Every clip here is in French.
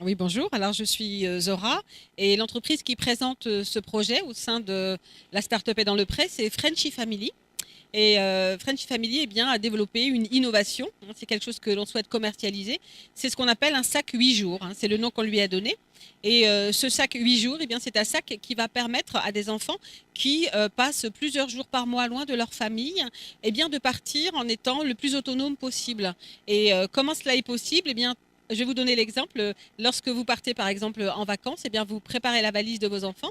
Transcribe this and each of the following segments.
Oui, bonjour. Alors, je suis Zora et l'entreprise qui présente ce projet au sein de la start-up et dans le prêt, c'est Frenchy Family. Et Frenchy Family eh bien, a développé une innovation. C'est quelque chose que l'on souhaite commercialiser. C'est ce qu'on appelle un sac 8 jours. C'est le nom qu'on lui a donné. Et ce sac 8 jours, eh bien, c'est un sac qui va permettre à des enfants qui passent plusieurs jours par mois loin de leur famille eh bien, de partir en étant le plus autonome possible. Et comment cela est possible eh bien, je vais vous donner l'exemple. Lorsque vous partez, par exemple, en vacances, eh bien, vous préparez la valise de vos enfants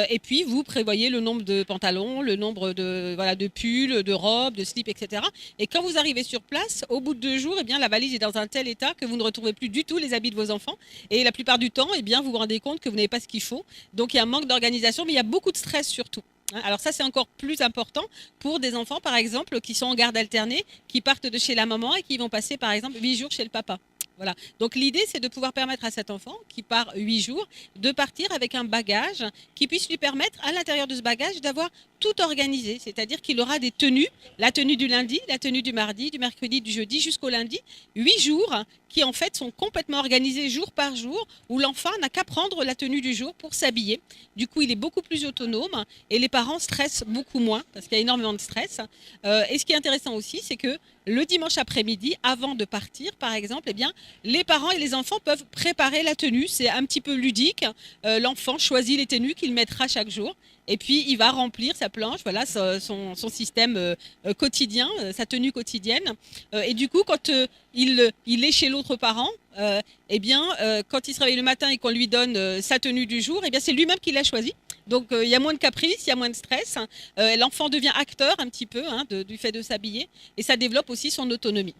et puis vous prévoyez le nombre de pantalons, le nombre de, voilà, de pulls, de robes, de slips, etc. Et quand vous arrivez sur place, au bout de 2 jours, eh bien, la valise est dans un tel état que vous ne retrouvez plus du tout les habits de vos enfants. Et la plupart du temps, eh bien, vous vous rendez compte que vous n'avez pas ce qu'il faut. Donc, il y a un manque d'organisation, mais il y a beaucoup de stress surtout. Alors ça, c'est encore plus important pour des enfants, par exemple, qui sont en garde alternée, qui partent de chez la maman et qui vont passer, par exemple, 8 jours chez le papa. Voilà. Donc l'idée, c'est de pouvoir permettre à cet enfant qui part 8 jours de partir avec un bagage qui puisse lui permettre, à l'intérieur de ce bagage, d'avoir tout organisé. C'est-à-dire qu'il aura des tenues, la tenue du lundi, la tenue du mardi, du mercredi, du jeudi jusqu'au lundi, 8 jours qui en fait sont complètement organisés jour par jour, où l'enfant n'a qu'à prendre la tenue du jour pour s'habiller. Du coup, il est beaucoup plus autonome et les parents stressent beaucoup moins parce qu'il y a énormément de stress. Et ce qui est intéressant aussi, c'est que le dimanche après-midi, avant de partir, par exemple, eh bien, les parents et les enfants peuvent préparer la tenue. C'est un petit peu ludique. L'enfant choisit les tenues qu'il mettra chaque jour. Et puis, il va remplir sa planche, voilà, son système quotidien, sa tenue quotidienne. Et du coup, quand il est chez l'autre parent, eh bien, quand il se réveille le matin et qu'on lui donne sa tenue du jour, eh bien, c'est lui-même qui l'a choisi. Donc, il y a moins de caprices, il y a moins de stress. L'enfant devient acteur un petit peu du fait de s'habiller. Et ça développe aussi son autonomie.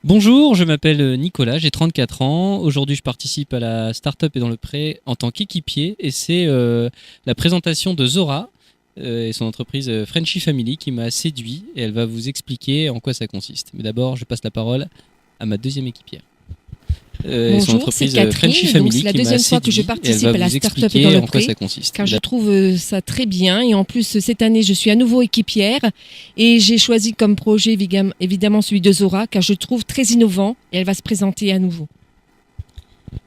Bonjour, je m'appelle Nicolas, j'ai 34 ans. Aujourd'hui, je participe à la Startup et dans le prêt en tant qu'équipier. Et c'est la présentation de Zora et son entreprise Frenchy Family qui m'a séduit. Et elle va vous expliquer en quoi ça consiste. Mais d'abord, je passe la parole à ma deuxième équipière. Bonjour, c'est Catherine. Donc c'est la deuxième fois que je participe à la Startup et dans le prêt, car je trouve ça très bien. Et en plus, cette année, je suis à nouveau équipière et j'ai choisi comme projet évidemment celui de Zora, car je trouve très innovant et elle va se présenter à nouveau.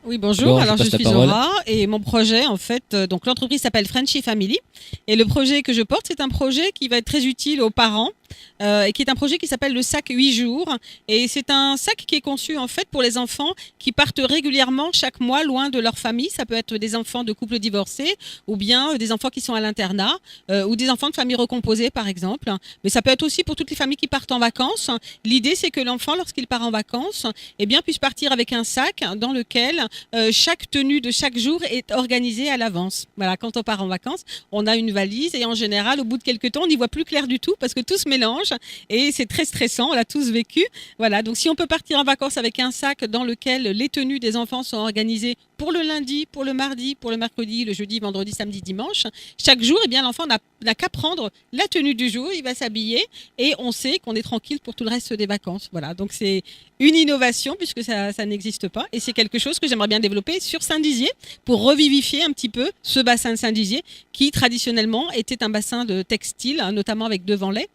Oui, bonjour. Alors, je suis Zora et mon projet, en fait, donc l'entreprise s'appelle Frenchy Family. Et le projet que je porte, c'est un projet qui va être très utile aux parents et qui est un projet qui s'appelle le sac 8 jours. Et c'est un sac qui est conçu, en fait, pour les enfants qui partent régulièrement chaque mois loin de leur famille. Ça peut être des enfants de couples divorcés ou bien des enfants qui sont à l'internat ou des enfants de familles recomposées, par exemple. Mais ça peut être aussi pour toutes les familles qui partent en vacances. L'idée, c'est que l'enfant, lorsqu'il part en vacances, eh bien, puisse partir avec un sac dans lequel chaque tenue de chaque jour est organisée à l'avance. Voilà, quand on part en vacances, on a une valise et en général, au bout de quelques temps, on n'y voit plus clair du tout parce que tout se mélange et c'est très stressant. On l'a tous vécu. Voilà, donc si on peut partir en vacances avec un sac dans lequel les tenues des enfants sont organisées pour le lundi, pour le mardi, pour le mercredi, le jeudi, vendredi, samedi, dimanche, chaque jour, eh bien, l'enfant n'a qu'à prendre la tenue du jour, il va s'habiller et on sait qu'on est tranquille pour tout le reste des vacances. Voilà, donc c'est une innovation puisque ça n'existe pas et c'est quelque chose que j'aimerais bien développer sur Saint-Dizier pour revivifier un petit peu ce bassin de Saint-Dizier qui traditionnellement était un bassin de textile, notamment avec Devanlay,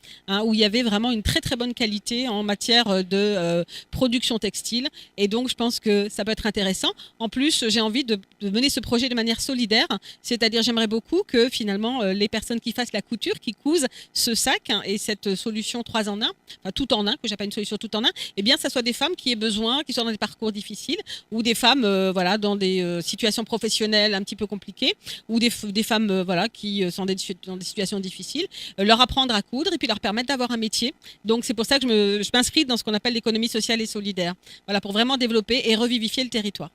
où il y avait vraiment une très très bonne qualité en matière de production textile et donc je pense que ça peut être intéressant. En plus, j'ai envie de mener ce projet de manière solidaire, c'est-à-dire j'aimerais beaucoup que finalement les personnes qui fassent la couture, qui cousent ce sac et cette solution 3 en 1, enfin tout en un, que j'appelle une solution tout en un, eh bien ça soit des femmes qui aient besoin, qui sont dans des parcours difficiles ou des femmes voilà, dans des situations professionnelles un petit peu compliquées ou des femmes voilà, qui sont dans des situations difficiles, leur apprendre à coudre et puis leur permettre d'avoir un métier. Donc c'est pour ça que je m'inscris dans ce qu'on appelle l'économie sociale et solidaire, voilà, pour vraiment développer et revivifier le territoire.